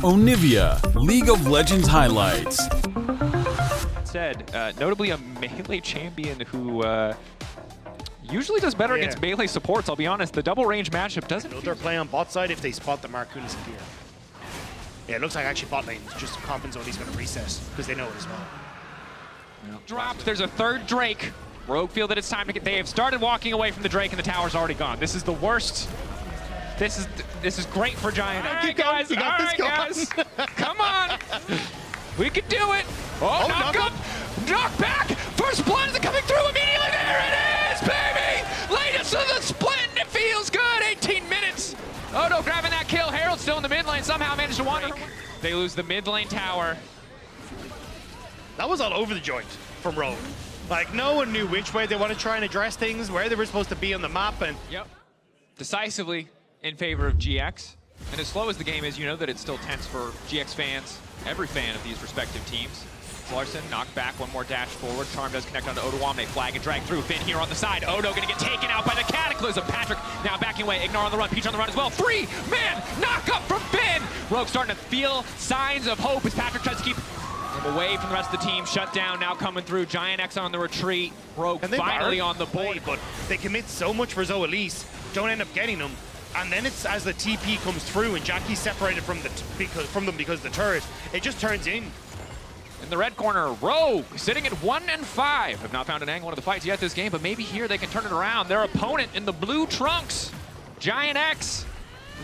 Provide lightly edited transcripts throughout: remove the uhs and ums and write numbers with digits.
Onivia, League of Legends highlights. Said, notably a melee champion who usually does better against melee supports, I'll be honest. The double range matchup doesn't... They're playing on bot side if they spot the Marcoon is here. Yeah, it looks like actually bot lane just comp zone he's going to reset because they know it as well. Dropped, there's a third Drake. Rogue feel that it's time to get... They have started walking away from the Drake and the tower's already gone. This is the worst. This is great for Giant. All right, guys. All right, guys. Come on. We can do it. Oh, knock up. Knock back. First blood is coming through immediately. There it is, baby. Latest of the split, and it feels good. 18 minutes. Odo grabbing that kill. Herald still in the mid lane. Somehow managed to wander. They lose the mid lane tower. That was all over the joint from Rogue. Like, no one knew which way they want to try and address things, where they were supposed to be on the map, and... Yep. Decisively in favor of GX. And as slow as the game is, you know that it's still tense for GX fans, every fan of these respective teams. Larson knocked back, one more dash forward. Charm does connect onto Odo. They flag and drag through. Finn here on the side. Odo gonna get taken out by the Cataclysm. Patrick now backing away. Ignore on the run. Peach on the run as well. 3-man knock up from Finn. Rogue starting to feel signs of hope as Patrick tries to keep him away from the rest of the team. Shut down now coming through. Giant X on the retreat. Rogue finally on the board. But they commit so much for Zoe Elise, don't end up getting them. And then it's as the TP comes through and Jackie's separated from them because the turret, it just turns in. In the red corner, Rogue sitting at 1-5. Have not found an angle in the fights yet this game, but maybe here they can turn it around. Their opponent in the blue trunks, Giant X,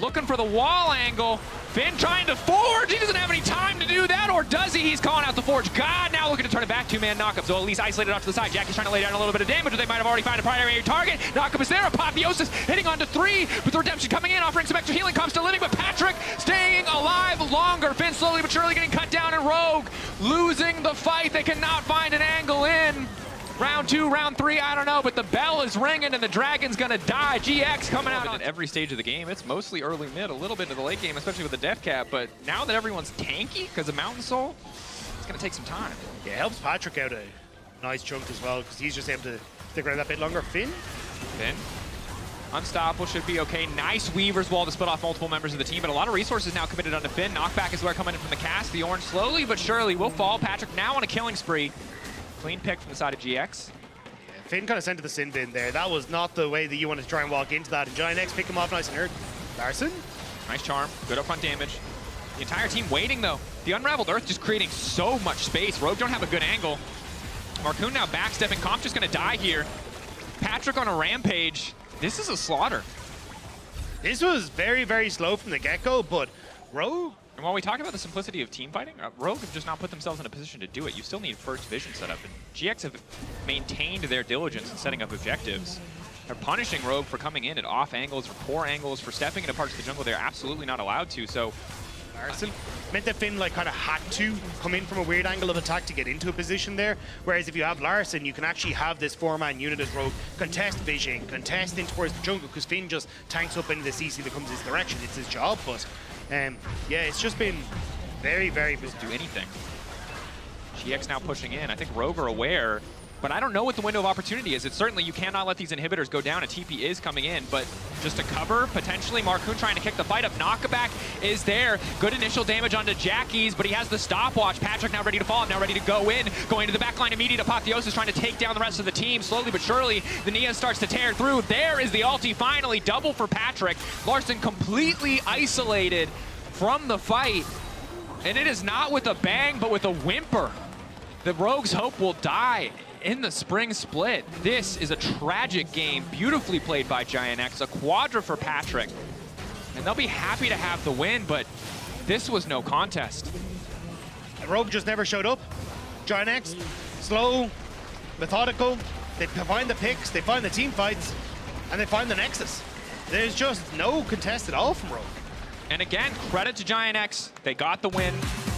looking for the wall angle. Finn trying to forge. He doesn't have any time to do that, or does he? He's calling out the forge. God, now looking to turn it back. Two-man knockup. So at least isolated off to the side. Jackie's trying to lay down a little bit of damage, but they might have already found a primary target. Knockup is there. Apotheosis hitting onto 3, but the redemption coming in, offering some extra healing. Comes to living, but Patrick staying alive longer. Finn slowly but surely getting cut down, and Rogue losing the fight. They cannot find an angle in. Round 2, round 3, I don't know, but the bell is ringing and the Dragon's gonna die. GX coming out at every stage of the game. It's mostly early mid, a little bit into the late game, especially with the death cap, but now that everyone's tanky because of Mountain Soul, it's gonna take some time. Yeah, it helps Patrick out a nice chunk as well because he's just able to stick around that bit longer. Finn? Unstoppable, should be okay. Nice Weaver's Wall to split off multiple members of the team, but a lot of resources now committed onto Finn. Knockback is where coming in from the cast. The orange slowly but surely will fall. Patrick now on a killing spree. Clean pick from the side of GX. Yeah, Finn kind of sent to the sin bin there. That was not the way that you wanted to try and walk into that. And Giant X pick him off nice and hurt. Larson? Nice charm, good upfront damage. The entire team waiting though. The Unraveled Earth just creating so much space. Rogue don't have a good angle. Marcoon now backstepping. Comp just gonna die here. Patrick on a rampage. This is a slaughter. This was very, very slow from the get-go, but Rogue... And while we talk about the simplicity of team fighting, Rogue have just not put themselves in a position to do it. You still need first vision set up, and GX have maintained their diligence in setting up objectives. They're punishing Rogue for coming in at off angles or poor angles, for stepping into parts of the jungle they're absolutely not allowed to, so... Larson meant that Finn like kind of had to come in from a weird angle of attack to get into a position there, whereas if you have Larson, you can actually have this 4-man unit as Rogue contest vision, contest in towards the jungle, because Finn just tanks up into the CC that comes his direction. It's his job, but yeah, it's just been very, very busy. Do anything. GX now pushing in. I think Rogue are aware, but I don't know what the window of opportunity is. It's certainly you cannot let these inhibitors go down. A TP is coming in, but just to cover, potentially Marcoon trying to kick the fight up. Knockback is there. Good initial damage onto Jackie's, but he has the stopwatch. Patrick now ready to fall, now ready to go in. Going to the backline, immediate Apotheosis trying to take down the rest of the team. Slowly but surely, the Nia starts to tear through. There is the ulti finally, double for Patrick. Larson completely isolated from the fight, and it is not with a bang, but with a whimper. The Rogue's hope will die in the spring split. This is a tragic game, beautifully played by Giant X, a quadra for Patrick. And they'll be happy to have the win, but this was no contest. Rogue just never showed up. Giant X, slow, methodical. They find the picks, they find the team fights, and they find the Nexus. There's just no contest at all from Rogue. And again, credit to Giant X. They got the win,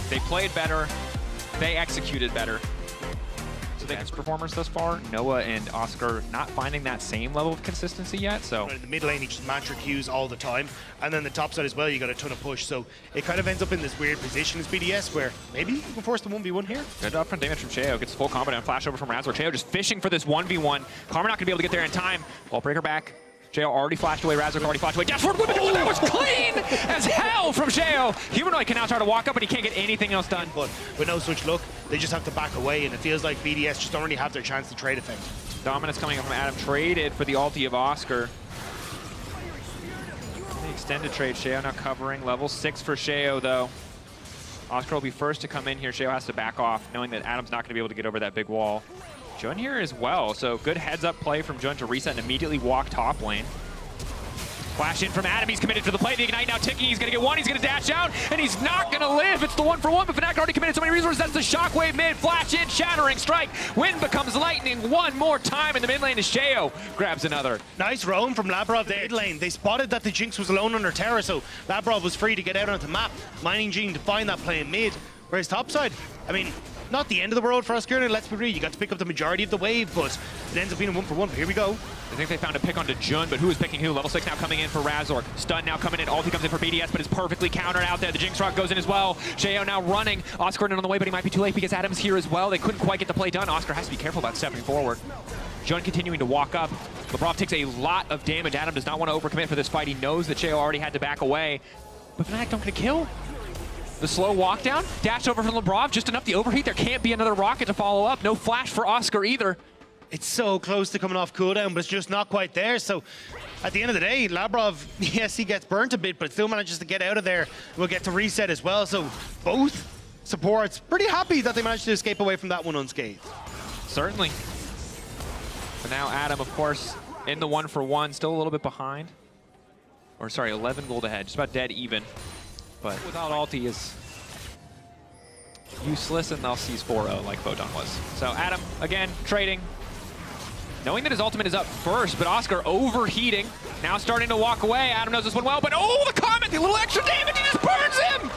they played better, they executed better. So the best performers thus far, Noah and Oscar not finding that same level of consistency yet, so. In the mid lane, he just mantra Qs all the time. And then the top side as well, you got a ton of push. So it kind of ends up in this weird position as BDS where maybe you can force the 1v1 here. Good upfront damage from Cheo, gets full combo down, flash over from Razor. Cheo just fishing for this 1v1. Karmine not gonna be able to get there in time. Wall breaker back. Sheo already flashed away, Razork already flashed away. Dash forward, that was clean as hell from Sheo. Humanoid can now try to walk up, but he can't get anything else done. But with no such luck, they just have to back away, and it feels like BDS just don't really have their chance to trade effect. Dominance coming up from Adam, traded for the ulti of Oscar. The extended trade, Sheo now covering. Level 6 for Sheo, though. Oscar will be first to come in here. Sheo has to back off, knowing that Adam's not going to be able to get over that big wall. Jun here as well, so good heads-up play from Jun to reset and immediately walk top lane. Flash in from Adam, he's committed to the play. The Ignite now ticking, he's gonna get one, he's gonna dash out, and he's not gonna live. It's the 1-for-1, but Fnatic already committed so many resources. That's the Shockwave mid, flash in, shattering strike. Wind becomes lightning one more time in the mid lane as Sheo grabs another. Nice roam from Labrov there. Mid lane, they spotted that the Jinx was alone on her Terra, so Labrov was free to get out onto the map, mining Jing to find that play in mid. Whereas topside, I mean, not the end of the world for Oscar, let's be real. You got to pick up the majority of the wave, but it ends up being a 1-for-1. But here we go. I think they found a pick onto Jun, but who is picking who? Level 6 now coming in for Razork. Stun now coming in. Ulti comes in for BDS, but is perfectly countered out there. The Jinx Rock goes in as well. Sheo now running. Oscar on the way, but he might be too late because Adam's here as well. They couldn't quite get the play done. Oscar has to be careful about stepping forward. Jun continuing to walk up. Labrov takes a lot of damage. Adam does not want to overcommit for this fight. He knows that Sheo already had to back away. But Fnatic don't get a kill. The slow walk down, dash over from Labrov, just enough the overheat. There can't be another rocket to follow up. No flash for Oscar either. It's so close to coming off cooldown, but it's just not quite there. So at the end of the day, Labrov, yes, he gets burnt a bit, but still manages to get out of there. We'll get to reset as well. So both supports pretty happy that they managed to escape away from that one unscathed. Certainly. But now Adam, of course, in the 1-for-1, still a little bit behind. Or sorry, 11 gold ahead, just about dead even. But without ulti is useless, and they'll seize 4-0 like Bodon was. So Adam, again, trading. Knowing that his ultimate is up first, but Oscar overheating. Now starting to walk away. Adam knows this one well, but oh, the comment, the little extra damage, he just burns him!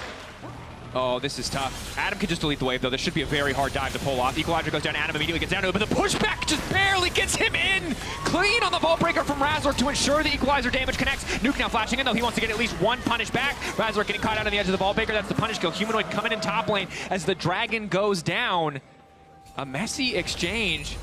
Oh, this is tough. Adam can just delete the wave, though. This should be a very hard dive to pull off. Equalizer goes down, Adam immediately gets down to it, but the pushback just barely gets him in. Clean on the Vault Breaker from Razork to ensure the Equalizer damage connects. Nuke now flashing in, though. He wants to get at least one punish back. Razork getting caught out on the edge of the Vault Breaker. That's the punish kill. Humanoid coming in top lane as the Dragon goes down. A messy exchange,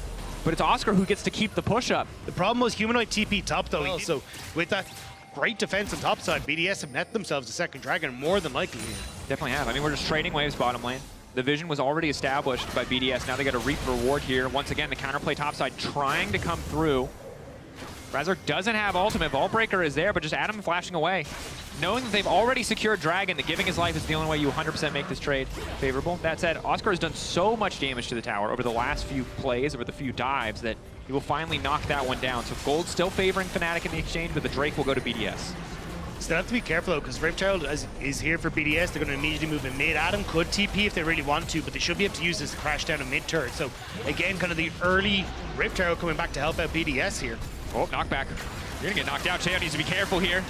but it's Oscar who gets to keep the push up. The problem was Humanoid TP top, though. So with that great defense on top side, BDS have net themselves a second Dragon more than likely here. Definitely have. I mean, we're just trading waves bottom lane. The vision was already established by BDS. Now they got to reap the reward here. Once again, the counterplay topside trying to come through. Razork doesn't have ultimate. Vault Breaker is there, but just Adam flashing away. Knowing that they've already secured Dragon, that giving his life is the only way you 100% make this trade favorable. That said, Oscar has done so much damage to the tower over the last few plays, over the few dives, that he will finally knock that one down. So gold still favoring Fnatic in the exchange, but the Drake will go to BDS. Still have to be careful though, because Ripchild is here for BDS. They're going to immediately move in mid. Adam could TP if they really want to, but they should be able to use this to crash down a mid turret. So again, kind of the early Ripchild coming back to help out BDS here. Oh, knockback. You're going to get knocked out. Sheo needs to be careful here.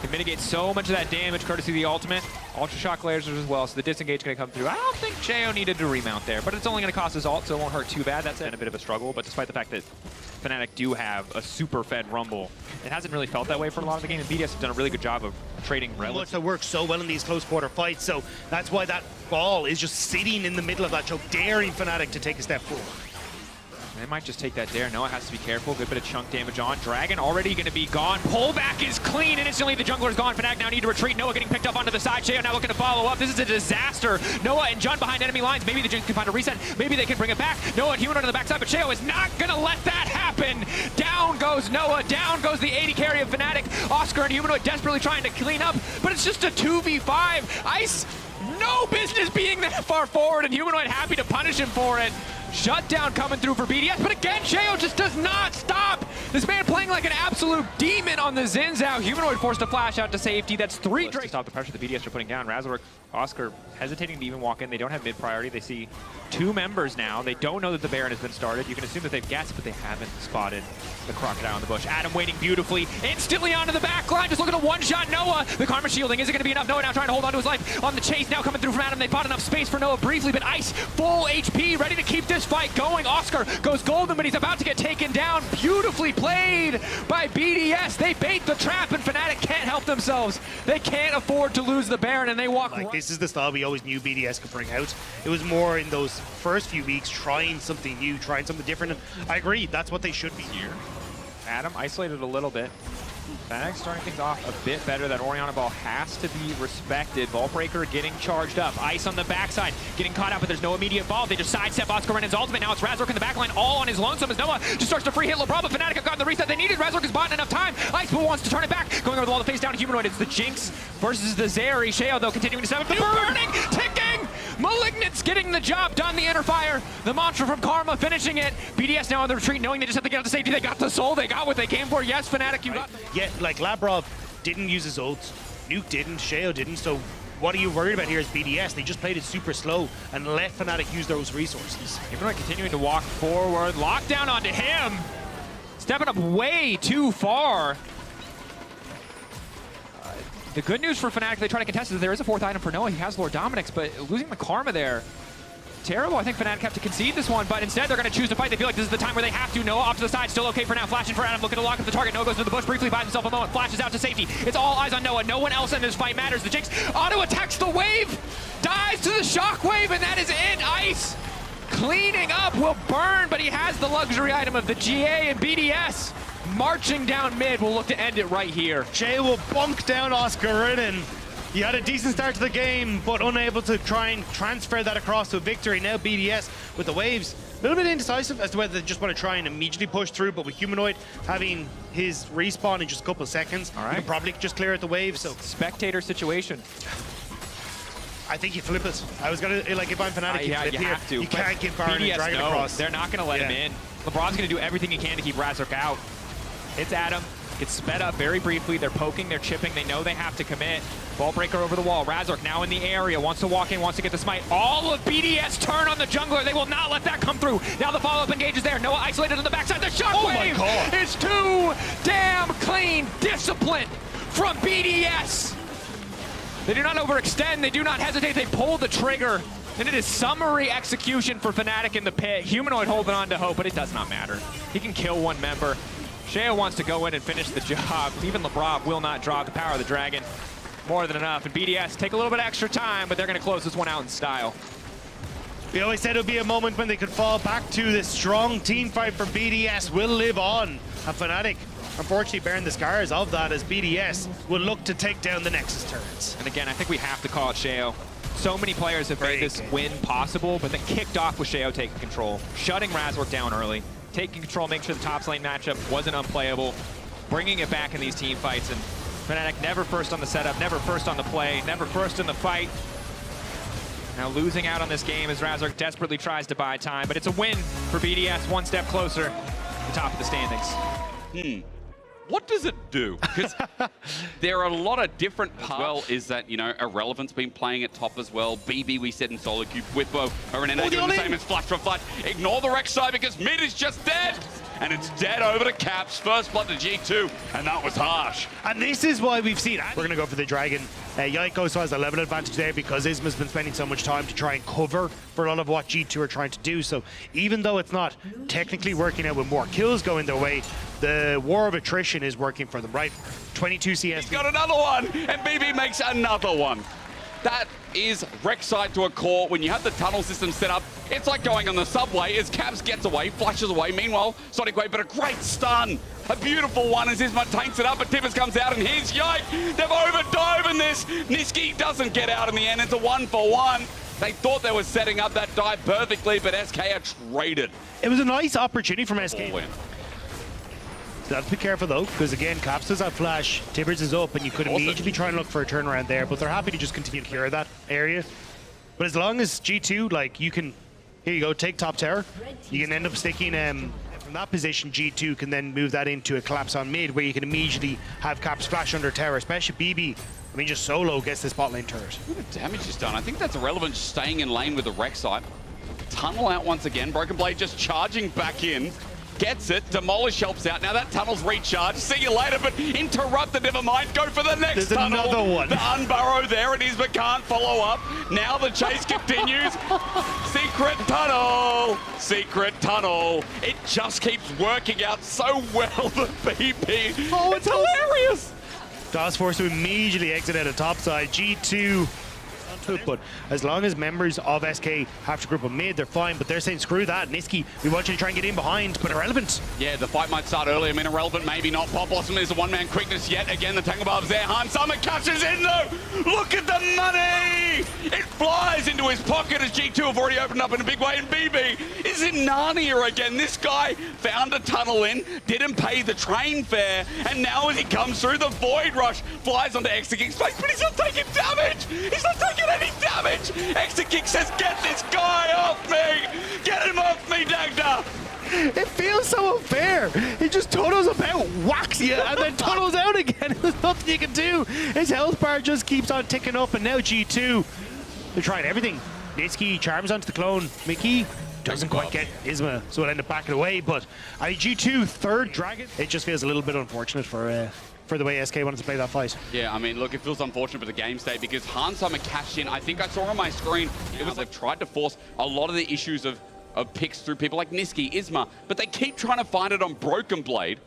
Can mitigate so much of that damage courtesy of the ultimate. Ultra Shock lasers as well, so the disengage is going to come through. I don't think Sheo needed to remount there, but it's only going to cost his ult, so it won't hurt too bad. That's been a bit of a struggle, but despite the fact that Fnatic do have a super fed Rumble, it hasn't really felt that way for a lot of the game, and BDS have done a really good job of trading relative. That works so well in these close quarter fights, so that's why that ball is just sitting in the middle of that choke, daring Fnatic to take a step forward. They might just take that dare. Noah has to be careful. Good bit of chunk damage on. Dragon already going to be gone. Pullback is clean, and instantly the jungler is gone. Fnatic now need to retreat. Noah getting picked up onto the side. Sheo now looking to follow up. This is a disaster. Noah and Jun behind enemy lines. Maybe the Jinx can find a reset. Maybe they can bring it back. Noah and Humanoid on the backside, but Sheo is not going to let that happen. Down goes Noah. Down goes the 80 carry of Fnatic. Oscar and Humanoid desperately trying to clean up, but it's just a 2v5. Ice, no business being that far forward, and Humanoid happy to punish him for it. Shutdown coming through for BDS, but again, Sheo just does not stop. This man playing like an absolute demon on the Zinzao. Humanoid forced to flash out to safety. That's 3 Drake. To stop the pressure the BDS are putting down. Razork, Oscar hesitating to even walk in. They don't have mid priority. They see 2 members now. They don't know that the Baron has been started. You can assume that they've guessed, but they haven't spotted the Crocodile in the bush. Adam waiting beautifully, instantly onto the back line, just looking to one-shot Noah. The Karma shielding, is it going to be enough? Noah now trying to hold on to his life. On the chase now coming through from Adam. They bought enough space for Noah briefly, but Ice, full HP, ready to keep this fight going. Oscar goes golden, but he's about to get taken down. Beautifully played by BDS. They bait the trap, and Fnatic can't help themselves. They can't afford to lose the Baron, and they walk. Like, this is the style we always knew BDS could bring out. It was more in those first few weeks, trying something new, trying something different. And I agree, that's what they should be here. Adam isolated a little bit. Fnatic starting things off a bit better. That Orianna ball has to be respected. Vaultbreaker getting charged up. Ice on the backside, getting caught out, but there's no immediate ball. They just sidestep Oscar Renan's ultimate. Now it's Razork in the backline, all on his lonesome as Noah just starts to free hit LeBron, but Fnatic have gotten the reset they needed. Razork has bought enough time. Ice wants to turn it back. Going over the wall to face down Humanoid. It's the Jinx versus the Zeri. Sheo, though, continuing to step up. The burning, ticking! Malignant's getting the job done. The inner fire. The mantra from Karma finishing it. BDS now on the retreat, knowing they just have to get out to safety. They got the soul. They got what they came for. Yes, Fnatic, you got... Yeah, like Labrov didn't use his ults. Nuke didn't. Sheo didn't. So what are you worried about here is BDS. They just played it super slow and let Fnatic use those resources. Humanoid continuing to walk forward. Lockdown onto him. Stepping up way too far. The good news for Fnatic, they try to contest, is there is a fourth item for Noah. He has Lord Dominic's, but losing the Karma there. Terrible. I think Fnatic have to concede this one, but instead they're going to choose to fight. They feel like this is the time where they have to. Noah off to the side, still okay for now. Flashing for Adam, looking to lock up the target. Noah goes to the bush, briefly buys himself a moment, flashes out to safety. It's all eyes on Noah. No one else in this fight matters. The Jinx auto attacks the wave, dies to the shockwave, and that is it. Ice cleaning up, will burn, but he has the luxury item of the GA and BDS. Marching down mid, will look to end it right here. Jay will bunk down Oscar Ridden. He had a decent start to the game, but unable to try and transfer that across to a victory. Now BDS with the waves, a little bit indecisive as to whether they just want to try and immediately push through, but with Humanoid having his respawn in just a couple of seconds, all right, he can probably just clear out the wave. So spectator situation. I think you flip it. I was gonna, like, if I'm Fnatic, you flip you here. have to. You can't give Baron and Dragon across. They're not gonna let him in. LeBron's gonna do everything he can to keep Razork out. It's Adam. Gets sped up very briefly. They're poking, they're chipping. They know they have to commit. Vaultbreaker over the wall. Razork now in the area. Wants to walk in, wants to get the smite. All of BDS turn on the jungler. They will not let that come through. Now the follow-up engage is there. Noah isolated on the backside. The shockwave is too damn clean. Discipline from BDS. They do not overextend. They do not hesitate. They pull the trigger. And it is summary execution for Fnatic in the pit. Humanoid holding on to hope, but it does not matter. He can kill one member. Sheo wants to go in and finish the job. Even LeBron will not draw the power of the dragon. More than enough. And BDS take a little bit extra time, but they're going to close this one out in style. We always said it would be a moment when they could fall back to this strong team fight from BDS will live on. And Fnatic, unfortunately, bearing the scars of that as BDS will look to take down the Nexus turrets. And again, I think we have to call it Sheo. So many players have made this win possible, but then kicked off with Sheo taking control, shutting Razork down early, taking control, making sure the top lane matchup wasn't unplayable, bringing it back in these team fights. And Fnatic never first on the setup, never first on the play, never first in the fight. Now losing out on this game as Razork desperately tries to buy time, but it's a win for BDS, one step closer to the top of the standings. What does it do? Because there are a lot of different parts. Well, is that, you know, Irrelevant's been playing at top as well. BB we said in solo queue. Whippo, Arenado doing the same as Flash from Flash. Ignore the Rex side because mid is just dead. And it's dead over to Caps. First blood to G2, and that was harsh. And this is why we've seen... We're going to go for the Dragon. Yiko has a level advantage there because Isma's been spending so much time to try and cover for a lot of what G2 are trying to do. So even though it's not technically working out with more kills going their way, the war of attrition is working for them, right? 22 CS. He's got another one, and BB makes another one. That is Rek'Sai to a core. When you have the tunnel system set up, it's like going on the subway as Caps gets away, flashes away. Meanwhile, Sonic Wave, but a great stun. A beautiful one as Isma tanks it up, but Tibbers comes out and he's yike. They've overdove in this. Niski doesn't get out in the end. It's a 1-for-1. They thought they were setting up that dive perfectly, but SK are traded. It was a nice opportunity from SK. So have to be careful though, because again, Caps does have flash, Tibbers is up, and you could immediately try and look for a turnaround there, but they're happy to just continue to clear that area. But as long as G2, like, you can, here you go, take top tower, you can end up sticking, from that position, G2 can then move that into a collapse on mid, where you can immediately have Caps flash under tower, especially BB. I mean, just solo gets this bot lane turret. Look at the damage is done. I think that's Irrelevant just staying in lane with the Rek'Sai. Tunnel out once again, Broken Blade just charging back in. Gets it, Demolish helps out. Now that tunnel's recharged. See you later, but interrupted, never mind. Go for the next There's tunnel. Another one. The unburrow there it is, but can't follow up. Now the chase continues. Secret tunnel. Secret tunnel. It just keeps working out so well, the BP. Oh, it's hilarious. DOS forced to immediately exit out of topside. G2 to it, but as long as members of SK have to group up mid, they're fine. But they're saying, screw that, Nisqy, we want you to try and get in behind, but Irrelevant. Yeah, the fight might start early. I mean, Irrelevant, maybe not. Pop Blossom is a one-man quickness yet. Again, the Tangle Barb's there. Han Summer catches in, though. Look at the money! It flies into his pocket as G2 have already opened up in a big way, and BB is in Narnia again. This guy found a tunnel in, didn't pay the train fare, and now as he comes through, the Void Rush flies onto Exakic's face, but he's not taking damage! He's not taking any damage! Exakic says, get this guy off me! Get him off me, Dagda! It feels so unfair. He just tunnels about, whacks you, and then tunnels out again. There's nothing you can do. His health bar just keeps on ticking up, and now G2, they're trying everything. Nisqy charms onto the clone. Mickey doesn't quite get Isma, so it'll end up backing away, but G2, third Dragon. It just feels a little bit unfortunate for the way SK wanted to play that fight. Yeah, I mean, look, it feels unfortunate for the game state because Han Summer cashed in. I think I saw on my screen, it was they've tried to force a lot of the issues of picks through people like Nisqy, Isma, but they keep trying to find it on Broken Blade.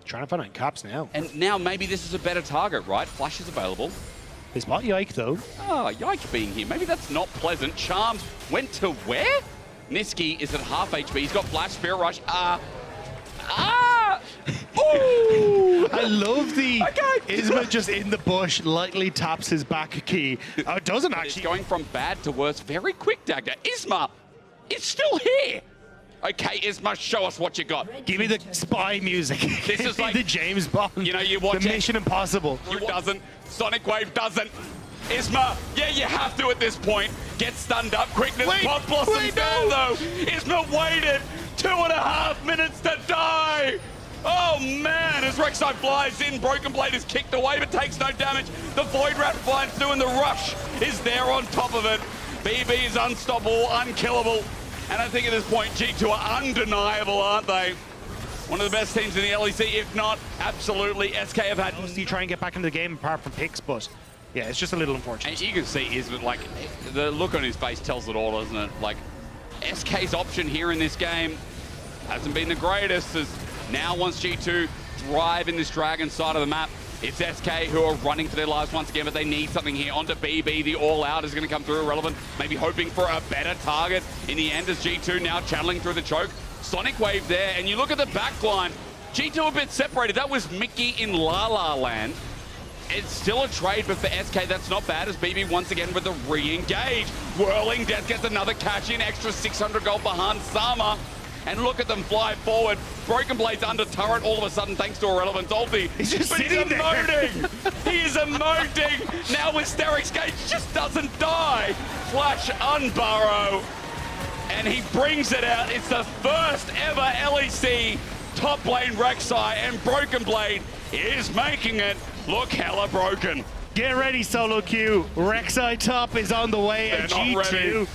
Trying to find it on Caps now. And now maybe this is a better target, right? Flash is available. They spot Yike, though. Ah, Yike being here. Maybe that's not pleasant. Charms went to where? Nisqy is at half HP. He's got Flash, Spirit Rush. Ooh! I love the Isma just in the bush, lightly taps his back key. Doesn't actually. It's going from bad to worse very quick, Dagda. Isma is still here. Okay, Isma, show us what you got. Give me the spy music. This is like the James Bond. You know, you watch the Mission Impossible. It doesn't. Sonic Wave doesn't. Isma, yeah, you have to at this point. Get stunned up. Quickness, Pop Blossom down though. Isma waited 2.5 minutes to die. Oh man, as Rek'Sai flies in, Broken Blade is kicked away but takes no damage. The Void Rat flies through and the Rush is there on top of it. BB is unstoppable, unkillable. And I think at this point, G2 are undeniable, aren't they? One of the best teams in the LEC, if not absolutely. SK have had... Obviously try and get back into the game apart from picks, but yeah, it's just a little unfortunate. And you can see Isma, like, the look on his face tells it all, doesn't it? Like, SK's option here in this game hasn't been the greatest, as now once G2 thrive in this Dragon side of the map, it's SK who are running for their lives once again, but they need something here. Onto BB, the all-out is going to come through Irrelevant, maybe hoping for a better target in the end as G2 now channeling through the choke. Sonic Wave there, and you look at the back line, G2 a bit separated. That was Mickey in La La Land. It's still a trade, but for SK, that's not bad as BB once again with the re-engage. Whirling Death gets another cash in, extra 600 gold behind Sama. And look at them fly forward. Broken Blade's under turret all of a sudden thanks to Irrelevant ulti. He's just but he's emoting. He is emoting. Now with Steric's Gage just doesn't die. Flash unburrow. And he brings it out. It's the first ever LEC top lane Rek'Sai, and Broken Blade is making it look hella broken. Get ready, solo queue. Rek'Sai top is on the way, and G2,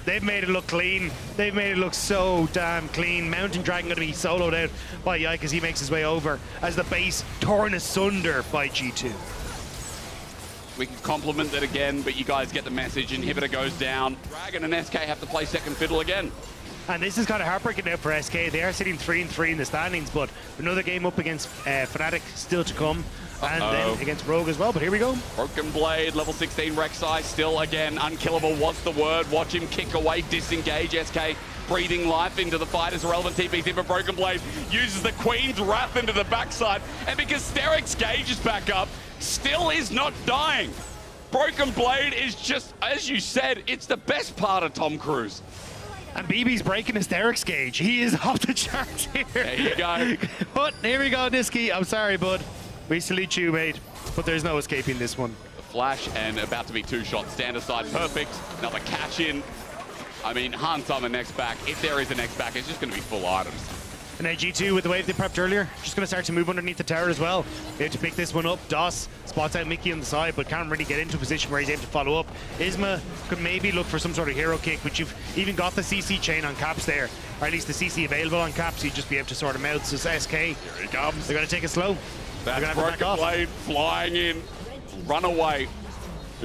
they've made it look clean. They've made it look so damn clean. Mountain Dragon gonna be soloed out by Yike as he makes his way over, as the base torn asunder by G2. We can compliment it again, but you guys get the message. Inhibitor goes down. Dragon and SK have to play second fiddle again. And this is kind of heartbreaking now for SK. They are sitting 3-3 in the standings, but another game up against Fnatic still to come. And then against Rogue as well, but here we go. Broken Blade, level 16 Rek'Sai, still again unkillable. What's the word? Watch him kick away, disengage. SK breathing life into the fight as Irrelevant TP's in, but Broken Blade uses the Queen's Wrath into the backside. And because Steric's Gage is back up, still is not dying. Broken Blade is just, as you said, it's the best part of Tom Cruise. And BB's breaking his Steric's Gage. He is off the charts here. There you go. But here we go, Nisqy. I'm sorry, bud. We salute you, mate. But there's no escaping this one. The flash and about to be two shots. Stand aside, perfect. Another catch in. I mean, Han Summer next back. If there is a next back, it's just going to be full items. And now G2 with the wave they prepped earlier, just going to start to move underneath the tower as well. They have to pick this one up. Doss spots out Mickey on the side, but can't really get into a position where he's able to follow up. Isma could maybe look for some sort of hero kick, but you've even got the CC chain on Caps there, or at least the CC available on Caps, so you'd just be able to sort him out. So it's SK. Here he comes. They're going to take it slow. That's Broken Blade flying in. Run away.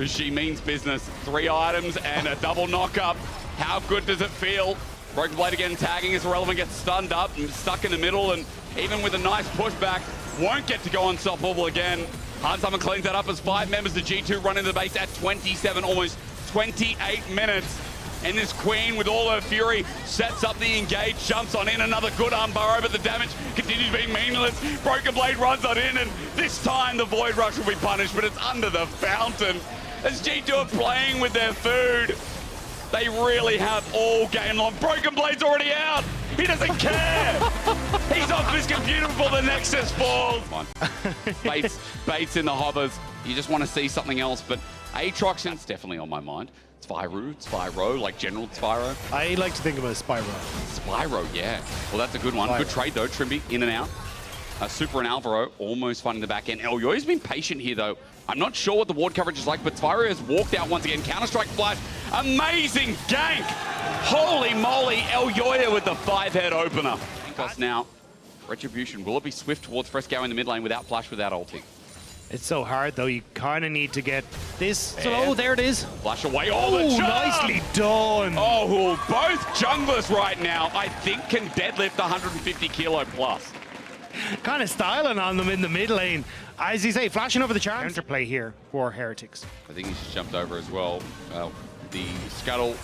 She means business. 3 items and a double knock-up. How good does it feel? Broken Blade again tagging as Irrelevant gets stunned up and stuck in the middle, and even with a nice pushback, won't get to go unstoppable again. Han Summer cleans that up as 5 members of G2 run into the base at 27, almost 28 minutes. And this Queen, with all her fury, sets up the engage, jumps on in. Another good armbar, but the damage continues being meaningless. Broken Blade runs on in, and this time the Void Rush will be punished, but it's under the fountain. As G2 are playing with their food, they really have all game long. Broken Blade's already out. He doesn't care. He's off his computer before the Nexus falls. Baits in the hovers. You just want to see something else, but Aatrox's definitely on my mind. Spyro, like General Spyro. I like to think of it as Spyro. Spyro, yeah. Well, that's a good one. Spyro. Good trade, though. Trimby in and out. Super and Alvaro almost finding the back end. Elyoya's been patient here, though. I'm not sure what the ward coverage is like, but Spyro has walked out once again. Counter-Strike flash. Amazing gank. Holy moly. Elyoya with the 5-head opener. Because now, Retribution. Will it be swift towards Fresco in the mid lane without flash, without ulti? It's so hard, though. You kind of need to get this. Oh, there it is. Flash away all the charm. Nicely done. Oh, both junglers right now, I think, can deadlift 150 kilo plus. Kind of styling on them in the mid lane. As you say, flashing over the charm. Counterplay here for Heretics. I think he's just jumped over as well. The scuttle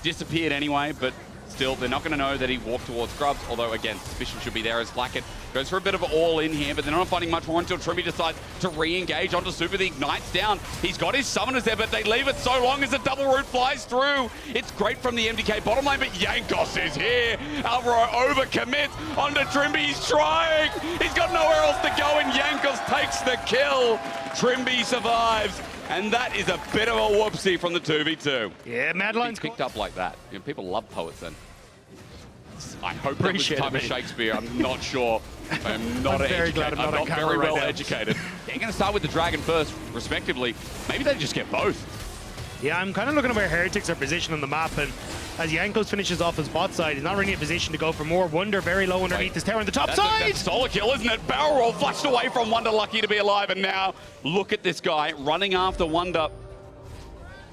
disappeared anyway, but still, they're not going to know that he walked towards Grubs, although, again, suspicion should be there as Flacket goes for a bit of an all-in here, but they're not finding much more until Trimby decides to re-engage onto Super. The Ignite's down. He's got his summoners there, but they leave it so long as the double root flies through. It's great from the MDK bottom lane, but Jankos is here. Alvaro overcommits onto Trimby. He's trying. He's got nowhere else to go, and Jankos takes the kill. Trimby survives. And that is a bit of a whoopsie from the 2v2. Yeah, Madeline's picked up like that. You know, people love poets then. I hope that was the type of Shakespeare. I'm not sure. I'm not educated. I'm not very well educated. They're going to start with the Dragon first, respectively. Maybe they just get both. Yeah, I'm kind of looking at where Heretics are positioned on the map, and as Jankos finishes off his bot side, he's not really in a position to go for more. Wonder very low underneath his tower on the top side. That's solo kill, isn't it? Barrel roll flushed away from Wonder, lucky to be alive, and now look at this guy running after Wonder.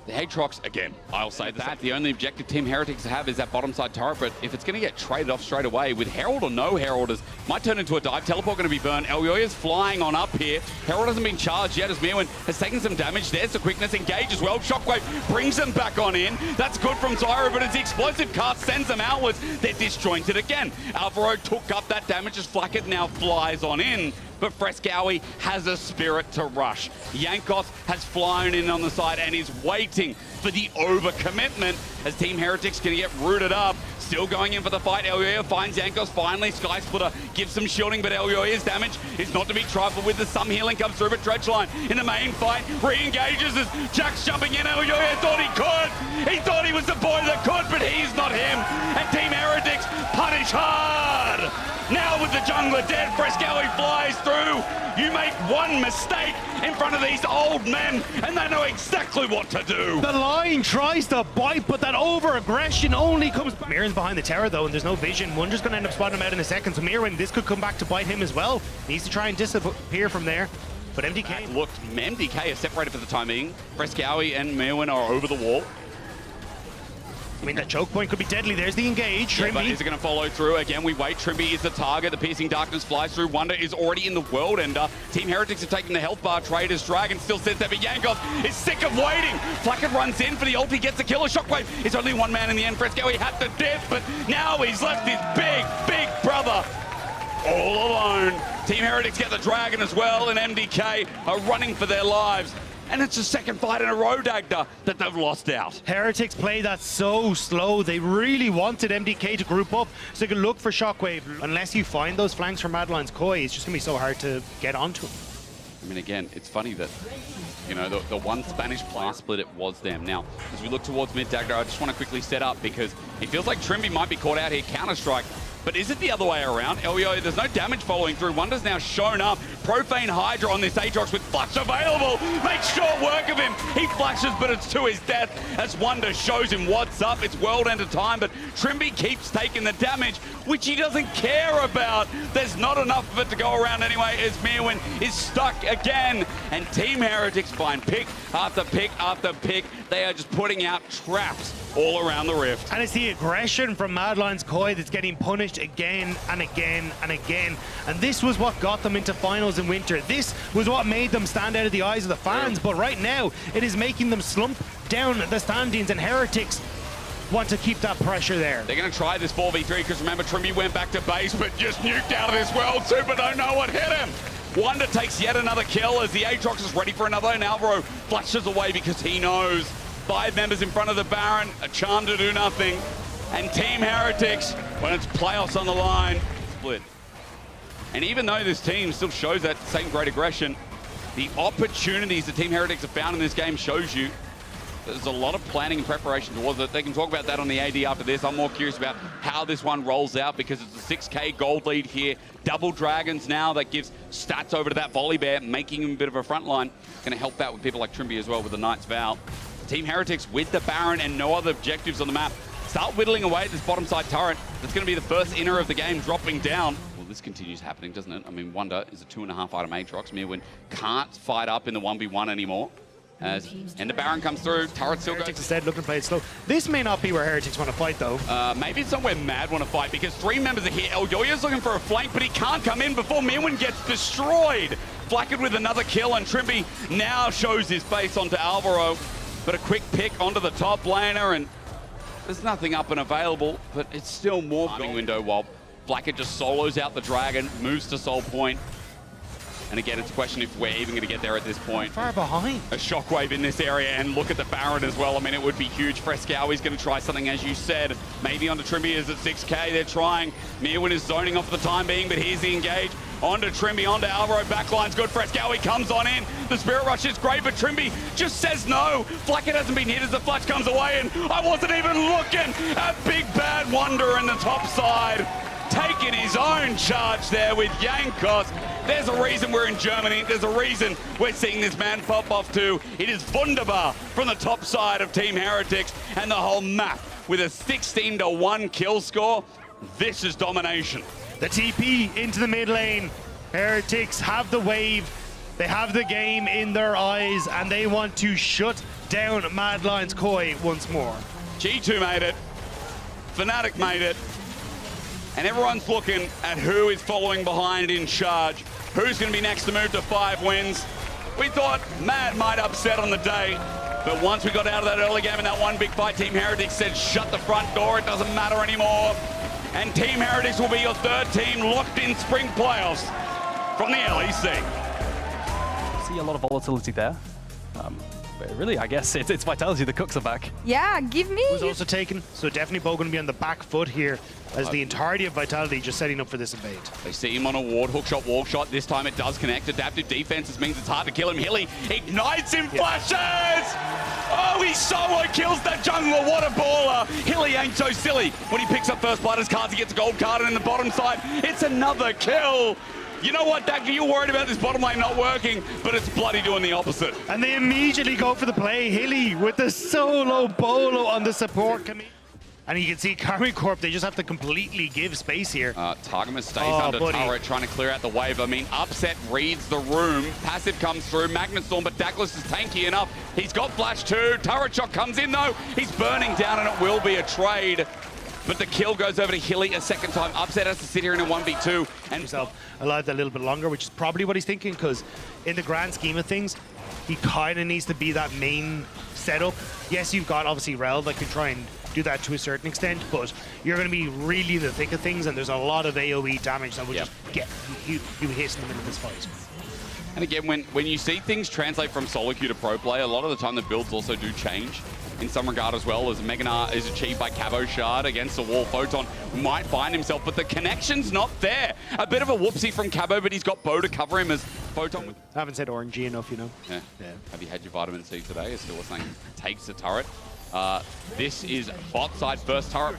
The Aatrox, again, I'll say that. The only objective Team Heretics have is that bottom side turret, but if it's going to get traded off straight away, with Herald or no Heralders, might turn into a dive. Teleport going to be burned. Elyoya's flying on up here. Herald hasn't been charged yet as Mirwin has taken some damage. There's the quickness. Engage as well. Shockwave brings them back on in. That's good from Zyro, but as the explosive cast sends them outwards, they're disjointed again. Alvaro took up that damage as Flacket now flies on in. But Frescowy has a spirit to rush. Jankos has flown in on the side and is waiting for the overcommitment as Team Heretics can get rooted up. Still going in for the fight. Elyoya finds Jankos finally. Sky Splitter gives some shielding, but Elyoya's damage is not to be trifled with. Some healing comes through, but Dredgeline in the main fight re-engages as Jack's jumping in. Elyoya thought he could. He thought he was the boy that could, but he's not him. And Team Heretics punish hard. Now with the jungler dead, Frescowy flies through. You make one mistake in front of these old men, and they know exactly what to do. The line tries to bite, but that over-aggression only comes back. Mirwin's behind the tower, though, and there's no vision. Wonder's going to end up spotting him out in a second, so Mirwin, this could come back to bite him as well. Needs to try and disappear from there. But MDK... Look, MDK is separated for the time being. Frescowy and Mirwin are over the wall. I mean, that choke point could be deadly. There's the engage. Yeah, but is it going to follow through? Again, we wait. Trimby is the target. The piercing darkness flies through. Wonder is already in the world ender. Team Heretics have taken the health bar trade as Dragon still sits there, but Jankos is sick of waiting. Flacket runs in for the ulti, gets the killer. Shockwave is only one man in the end. Fresco, he had to dip, but now he's left his big brother all alone. Team Heretics get the Dragon as well, and MDK are running for their lives. And it's the second fight in a row, Dagda, that they've lost out. Heretics play that so slow. They really wanted MDK to group up so they could look for Shockwave. Unless you find those flanks from Madeline's Koi, it's just going to be so hard to get onto him. I mean, again, it's funny that, you know, the one Spanish player split, it was them. Now, as we look towards mid, Dagda, I just want to quickly set up because it feels like Trimby might be caught out here. Counter-Strike. But is it the other way around? Elyoya, there's no damage following through. Wonder's now shown up. Profane Hydra on this Aatrox with flash available. Makes short work of him. He flashes, but it's to his death as Wonder shows him what's up. It's world end of time, but Trimby keeps taking the damage, which he doesn't care about. There's not enough of it to go around anyway as Mirwin is stuck again. And Team Heretics find pick after pick after pick. They are just putting out traps all around the rift. And it's the aggression from Mad Lions Koi that's getting punished again and again and again. And this was what got them into finals in winter. This was what made them stand out of the eyes of the fans. But right now, it is making them slump down the standings, and Heretics want to keep that pressure there. They're going to try this 4v3 because remember, Trimby went back to base, but just nuked out of this world. Super don't know what hit him. Wonder takes yet another kill as the Aatrox is ready for another, and Alvaro flashes away because he knows 5 members in front of the Baron, a charm to do nothing. And Team Heretics, when it's playoffs on the line, split. And even though this team still shows that same great aggression, the opportunities that Team Heretics have found in this game shows you there's a lot of planning and preparation towards it. They can talk about that on the AD after this. I'm more curious about how this one rolls out because it's a 6K gold lead here. Double Dragons now, that gives stats over to that Volley Bear, making him a bit of a front line. Going to help out with people like Trimby as well with the Knight's Vow. Team Heretics with the Baron and no other objectives on the map. Start whittling away at this bottom side turret. That's going to be the first inner of the game dropping down. Well, this continues happening, doesn't it? I mean, Wonder is a 2.5 item Aatrox. Mirwin can't fight up in the 1v1 anymore. And the Baron comes through, turret still goes. Heretics instead looking to play it slow. This may not be where Heretics want to fight though. Maybe it's somewhere Mad want to fight because 3 members are here. Elyoya's looking for a flank, but he can't come in before Mirwin gets destroyed. Flacked with another kill, and Trimby now shows his face onto Alvaro. But a quick pick onto the top laner, and there's nothing up and available, but it's still more farming window while Blackett just solos out the dragon, moves to Soul Point. And again, it's a question if we're even going to get there at this point. Far behind. A shockwave in this area, and look at the Baron as well. I mean, it would be huge. Frescowy's going to try something, as you said. Maybe onto Trimby is at 6K. They're trying. Mirwin is zoning off for the time being, but here's the engage. Onto Trimby, onto Alvaro. Backline's good. Frescowy comes on in. The Spirit Rush is great, but Trimby just says no. Flacket hasn't been hit as the flash comes away, and I wasn't even looking at Big Bad Wonder in the top side. Taking his own charge there with Jankos. There's a reason we're in Germany. There's a reason we're seeing this man pop off too. It is Wunderbar from the top side of Team Heretics, and the whole map with a 16-1 kill score. This is domination. The TP into the mid lane. Heretics have the wave. They have the game in their eyes, and they want to shut down Mad Lions Koi once more. G2 made it. Fnatic made it. And everyone's looking at who is following behind in charge. Who's going to be next to move to 5 wins? We thought Mad might upset on the day, but once we got out of that early game in that one big fight, Team Heretics said shut the front door, it doesn't matter anymore. And Team Heretics will be your 3rd team locked in spring playoffs from the LEC. See a lot of volatility there. But really, I guess it's Vitality. The cooks are back. Yeah, give me. Was also taken, so definitely Bo going to be on the back foot here as the entirety of Vitality just setting up for this invade. They see him on a ward, hook shot, wall shot. This time it does connect. Adaptive defenses means it's hard to kill him. Hilly ignites him, flashes! Oh, he solo kills that jungler. What a baller. Hilly ain't so silly. When he picks up first blood as cards, he gets a gold card, and in the bottom side, it's another kill. You know what, Dagger, you're worried about this bottom lane not working, but it's bloody doing the opposite. And they immediately go for the play. Hilly with the solo bolo on the support. And you can see Karmine Corp, they just have to completely give space here. Targamas stays under turret, trying to clear out the wave. I mean, Upset reads the room. Passive comes through. Magnetstorm, but Douglas is tanky enough. He's got flash too. Turret shot comes in though. He's burning down, and it will be a trade. But the kill goes over to Hilly a second time. Upset has to sit here in a 1v2. And himself alive a little bit longer, which is probably what he's thinking, because in the grand scheme of things, he kind of needs to be that main setup. Yes, you've got obviously Rel that can try and do that to a certain extent, but you're going to be really in the thick of things, and there's a lot of AoE damage that will just get you hit in the middle of this fight. And again, when you see things translate from solo queue to pro play, a lot of the time the builds also do change in some regard as well, as Meganar is achieved by Cavo Shard against the wall. Photon might find himself, but the connection's not there. A bit of a whoopsie from Cavo, but he's got Bo to cover him as Photon. I haven't said orangey enough, you know. Yeah. Have you had your vitamin C today? Is still listening. Takes the turret. This is bot side first turret.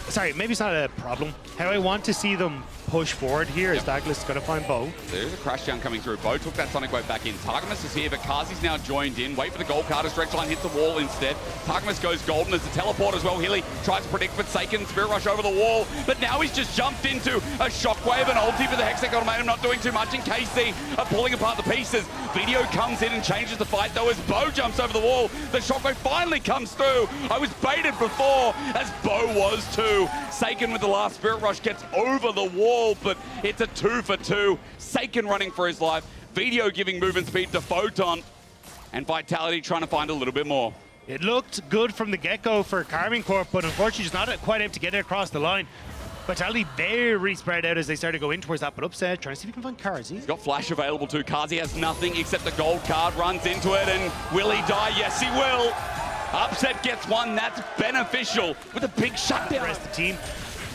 Sorry, maybe it's not a problem. How I want to see them push forward here as Douglas is going to find Bo. There's a crash down coming through. Bo took that Sonic Wave back in. Targamas is here, but Kazi's now joined in. Wait for the gold card as Stretch Line hits the wall instead. Targamas goes golden as the teleport as well. Hilly tries to predict, but Seiken Spirit Rush over the wall. But now he's just jumped into a Shockwave and ulti for the Hextech Ultimatum, not doing too much. And KC are pulling apart the pieces. Video comes in and changes the fight though as Bo jumps over the wall. The Shockwave finally comes through. I was baited before as Bo was too. Seiken with the last Spirit Rush gets over the wall, but it's a 2 for 2. Seiken running for his life. Video giving movement speed to Photon. And Vitality trying to find a little bit more. It looked good from the get-go for Karmine Corp, but unfortunately just not quite able to get it across the line. Vitality very spread out as they start to go in towards that, but Upset trying to see if we can find Kazi. He's got Flash available too. Kazi has nothing except the gold card, runs into it, and will he die? Yes, he will. Upset gets one, that's beneficial with a big shutdown. The rest of the team.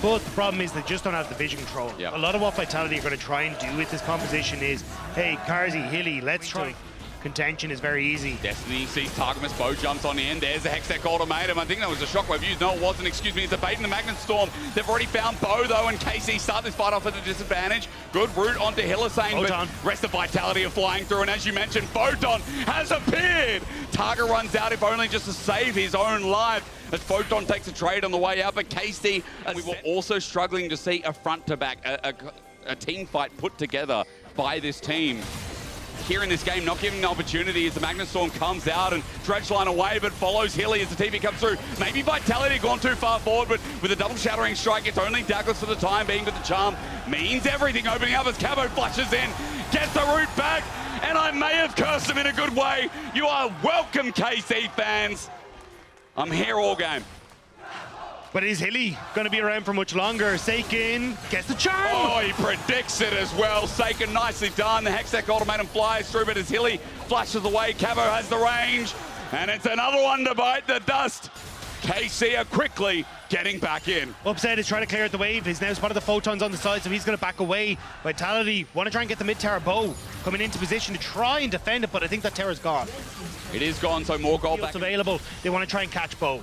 But the problem is they just don't have the vision control. Yep. A lot of what Vitality are going to try and do with this composition is, hey, Karzi, Hilly, let's try. Contention is very easy. Destiny sees Targamas, Bo jumps on in. There's a Hextech Ultimatum. I think that was a Shockwave used. No, it wasn't. Excuse me. It's a bait in the Magnet Storm. They've already found Bo, though, and KC start this fight off at a disadvantage. Good route onto Hillesane, but rest of Vitality are flying through. And as you mentioned, Photon has appeared. Targa runs out, if only just to save his own life, as Photon takes a trade on the way out. But KC, we were also struggling to see a front-to-back, a team fight put together by this team. Here in this game, not giving the opportunity as the Magnet Storm comes out and Dredge Line away, but follows Hilly as the TV comes through. Maybe Vitality gone too far forward, but with a double shattering strike, it's only Douglas for the time being, but the charm means everything opening up as Cabo flashes in, gets the route back, and I may have cursed him in a good way. You are welcome, KC fans. I'm here all game. But is Hilly going to be around for much longer? Seiken gets the charm! Oh, he predicts it as well. Seiken nicely done. The Hextech Ultimatum flies through, but as Hilly flashes away, Cabo has the range. And it's another one to bite the dust. KC are quickly getting back in. Upset is trying to clear out the wave. He's now spotted the Photons on the side, so he's going to back away. Vitality want to try and get the mid-tower. Bo coming into position to try and defend it, but I think that tower's gone. It is gone, so more gold back. Available. They want to try and catch Bo.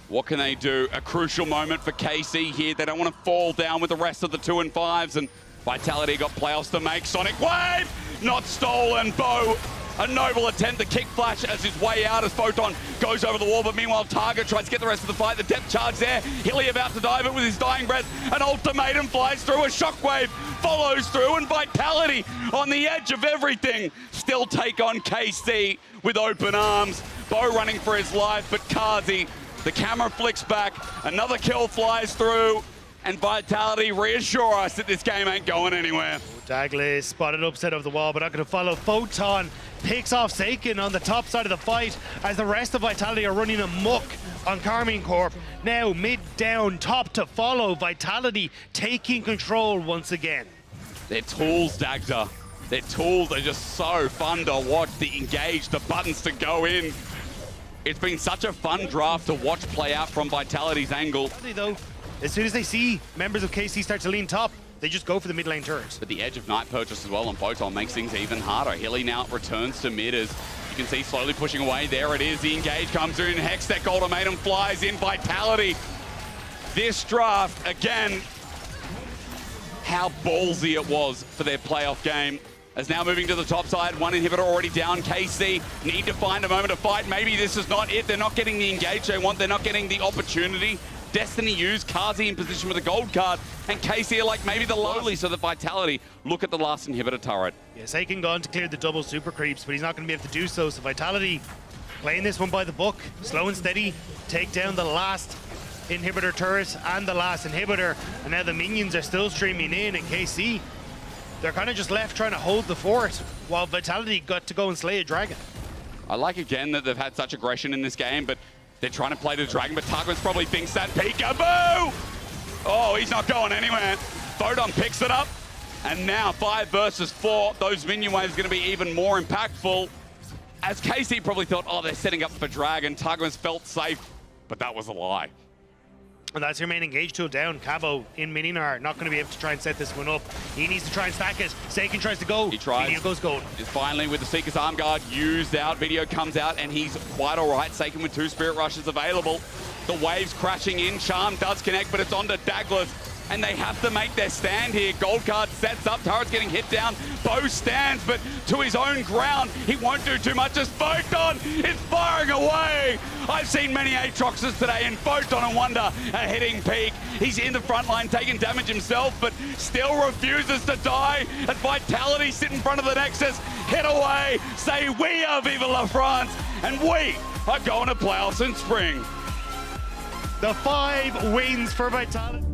What can they do? A crucial moment for KC here. They don't want to fall down with the rest of the 2 and 5s, and Vitality got playoffs to make. Sonic Wave, not stolen. Bo, a noble attempt to kick Flash as his way out as Photon goes over the wall, but meanwhile Target tries to get the rest of the fight. The depth charge there. Hilly about to dive it with his dying breath. An ultimatum flies through, a Shockwave follows through, and Vitality on the edge of everything still take on KC with open arms. Bo running for his life, but Kazi, the camera flicks back, another kill flies through, and Vitality reassure us that this game ain't going anywhere. Douglas spotted Upset of the wall, but not going to follow. Photon picks off Seiken on the top side of the fight as the rest of Vitality are running amok on Karmine Corp. Now mid down, top to follow. Vitality taking control once again. Their tools, Dagda. Their tools are just so fun to watch. The engage, the buttons to go in. It's been such a fun draft to watch play out from Vitality's angle. Though, as soon as they see members of KC start to lean top, they just go for the mid lane turrets. But the edge of Night Purchase as well on Photon makes things even harder. Hilly now returns to mid as you can see slowly pushing away. There it is. The engage comes through and Hextech Ultimatum flies in. Vitality. This draft, again, how ballsy it was for their playoff game. As now moving to the top side, one inhibitor already down. KC need to find a moment to fight. Maybe this is not it. They're not getting the engage they want. They're not getting the opportunity. Destiny used Kazi in position with a gold card, and KC are like maybe the lowly, so that Vitality look at the last inhibitor turret. Yeah, Seiken gone to clear the double super creeps, but he's not going to be able to do so. So Vitality playing this one by the book, slow and steady, take down the last inhibitor turret and the last inhibitor, and now the minions are still streaming in, and KC, they're kind of just left trying to hold the fort while Vitality got to go and slay a dragon. I like again that they've had such aggression in this game, but they're trying to play the dragon, but Tarkman's probably thinks that peekaboo! Oh, he's not going anywhere. Photon picks it up, and now 5 versus 4. Those minion waves going to be even more impactful. As KC probably thought, oh, they're setting up for dragon. Tarkman's felt safe, but that was a lie. And that's your main engage tool down. Cabo in Mininar, not going to be able to try and set this one up. He needs to try and stack it. Seiken tries to go. He tries. Video goes gold. Is finally with the Seeker's Arm Guard used out. Video comes out and he's quite all right. Seiken with 2 Spirit Rushes available. The waves crashing in. Charm does connect, but it's onto Douglas. and they have to make their stand here. Gold card sets up, Turret's getting hit down, Bo stands, but to his own ground, he won't do too much as Photon is firing away. I've seen many Aatroxes today, and Photon and Wonder are hitting peak. He's in the front line taking damage himself, but still refuses to die. And Vitality sit in front of the Nexus, hit away, say we are Vive la France, and we are going to playoffs in spring. The 5 wins for Vitality.